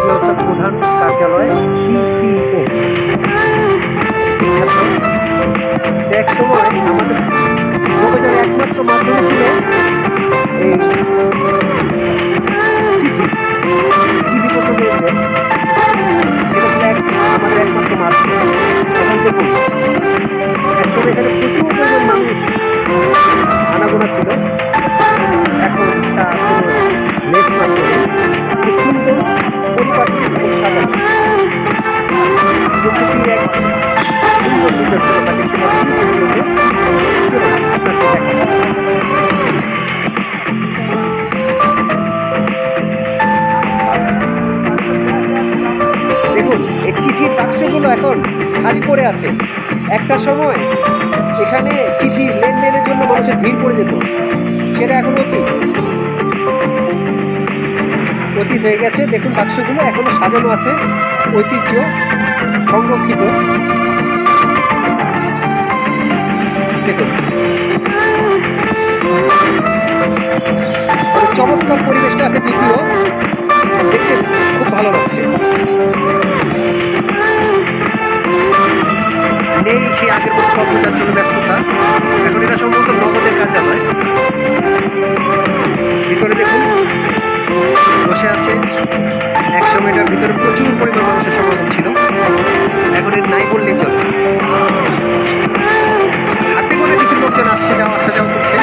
ব্যবস্থার প্রধান কার্যালয় জিপিও। এক সময় আমাদের যোগাযোগের একমাত্র মাধ্যম ছিল এই চিঠি, চিঠিপত্র লেনদেন। সেটা ছিল আমাদের একমাত্র মাধ্যম। এখন দেখুন, একসময় এখানে প্রচুর পরিমাণ মানুষ আনাগোনা ছিল, এখন তা কোনো লেশ মাত্র নেই। খুব সুন্দর পরিপাটি এবং সাজানো প্রকৃতির এক সুন্দর নিদর্শনতা দেখতে পাচ্ছি। চলুন আপনাকে দেখা। দেখুন, এই চিঠির বাক্সগুলো এখন খালি পড়ে আছে। একটা সময় এখানে চিঠি লেনদেনের জন্য মানুষের ভিড় পড়ে যেত, সেটা এখন অতীত হয়ে গেছে। দেখুন, বাক্সগুলো এখনো সাজানো আছে, ঐতিহ্য সংরক্ষিত। দেখুন, চমৎকার পরিবেশটা আছে জিপিও, দেখতে খুব ভালো লাগছে। নেই সেই আগের মতো কর্মচার জন্য ব্যস্ততা, এখন এটা সম্ভবত নগদের কার্যালয়। ভিতরে দেখুন বসে আছে। একসময় এটার ভিতরে প্রচুর পরিমাণ মানুষের সমাগম ছিল, এখন এর নাই বললেই চলে। হাতে করে কিছু লোকজন আসা যাওয়া করছে।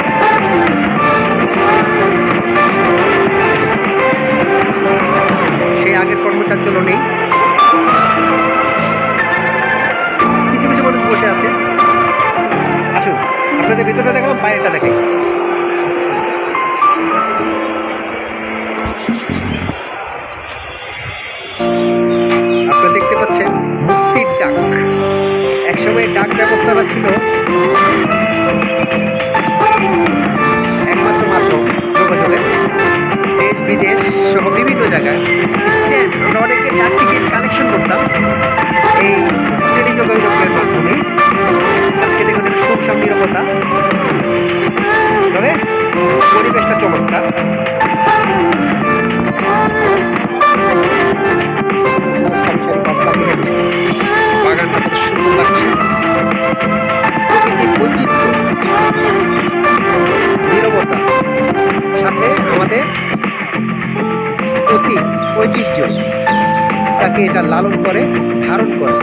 সেই আগের কর্মচাঞ্চল্য নেই, কিছু কিছু মানুষ বসে আছে। আসুন, আপনাদের ভিতরটা দেখলাম, বাইরেটা দেখাই। আপনারা দেখতে পাচ্ছেন মুক্তির ডাক। একসময় ডাক ব্যবস্থাটা ছিল একমাত্র মাধ্যম যোগাযোগের। দেশ বিদেশ সহ বিভিন্ন জায়গায় স্ট্যাম্প, আমরা অনেকে ডাক টিকিট কালেকশন করতাম এই টেলিযোগাযোগের মাধ্যমে। আজকে দেখুন সুমসাম নিরাপত্তা, তবে পরিবেশটা চমৎকার। বাগানটা কত সুন্দর লাগছে। প্রকৃতির বৈচিত্র্য, নীরবতা, সাথে আমাদের ঐতিহ্য তাকে এটা লালন করে, ধারণ করে।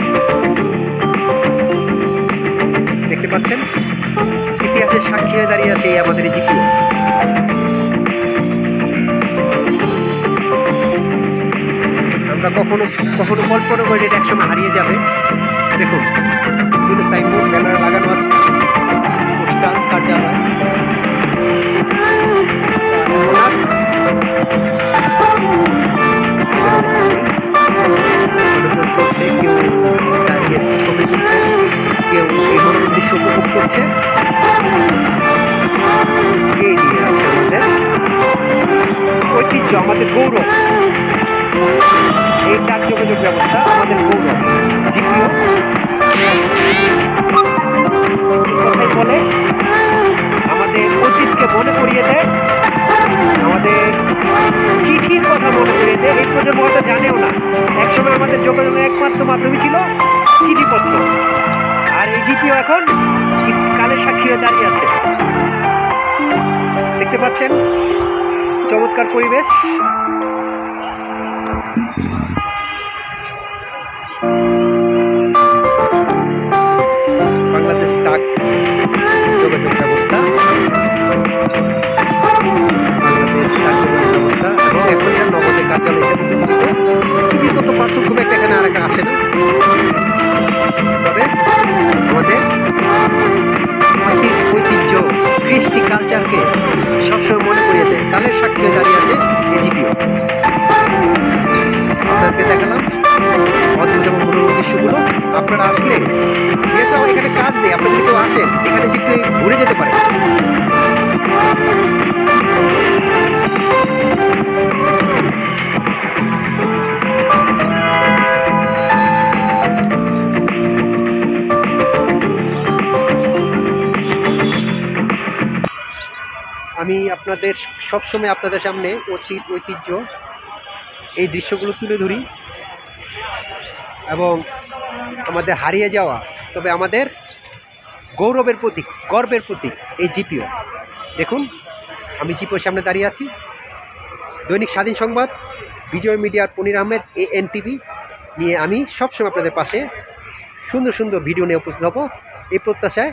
দেখতে পাচ্ছেন ইতিহাসের সাক্ষী হয়ে দাঁড়িয়ে আছে এই আমাদের জিপিও। আমরা কখনো কখনো কল্পনা করি এটা একসময় হারিয়ে যাবে। দেখুন, বিভিন্ন সাইনবোর্ড ব্যানার লাগানো আছে, পোস্টাল কার্যালয়। চলছে, কেউ দাঁড়িয়ে ছবি তুলছে, কেউ এই মনোরম দৃশ্য উপভোগ করছে। এই নিয়ে আছে আমাদের ঐতিহ্য, আমাদের গৌরব। এই ডাক যোগাযোগ ব্যবস্থা আমাদের গৌরব। জিপিও কথাই বলে, আমাদের অতীতকে মনে করিয়ে দেয়, আমাদের চিঠির কথা মনে করিয়ে দেয়। এই প্রজন্ম হয়তো জানেও না, একসময় আমাদের যোগাযোগের একমাত্র মাধ্যমই ছিল চিঠিপত্র, আর এই জিপিও এখন কালের সাক্ষী হয়ে দাঁড়িয়ে আছে। দেখতে পাচ্ছেন চমৎকার পরিবেশ। বাংলাদেশ ডাক যোগাযোগ ব্যবস্থা, বাংলাদেশ ডাক যোগাযোগ ব্যবস্থা, এবং এখন এটা নগদের কার্যালয় হিসেবে পরিচিত। চিঠির মতো পার্সেল খুব একটা এখানে আর আসে না, তবে আমাদের ঐতিহ্য, কৃষ্টি, কালচারকে সবসময় মনে করিয়ে দেয়। কালের সাক্ষী হয়ে দাঁড়িয়ে আছে এই জিপিও। আপনাদেরকে দেখালাম অদ্ভুত এবং মনোরম দৃশ্যগুলো। আপনারা আসলে, যেহেতু এখানে কাজ নেই, আপনারা যদি কেউ আসেন এখানে জিপিও ঘুরে যেতে পারেন। আমি আপনাদের সবসময় আপনাদের সামনে ঐতিহ্য এই দৃশ্যগুলো তুলে ধরি এবং আমাদের হারিয়ে যাওয়া তবে আমাদের গৌরবের প্রতীক, গর্বের প্রতীক এই জিপিও। দেখুন আমি জিপিওর সামনে দাঁড়িয়ে আছি। দৈনিক স্বাধীন সংবাদ, বিজয় মিডিয়ার পনির আহমেদ, ANTV নিয়ে আমি সবসময় আপনাদের পাশে সুন্দর সুন্দর ভিডিও নিয়ে উপস্থিত হব এই প্রত্যাশায়।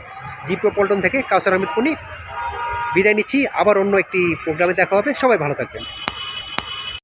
জিপিও পল্টন থেকে কাউসার আহমেদ পনি বিদায় নিচ্ছি। আবার অন্য একটি প্রোগ্রামে দেখা হবে। সবাই ভালো থাকবেন।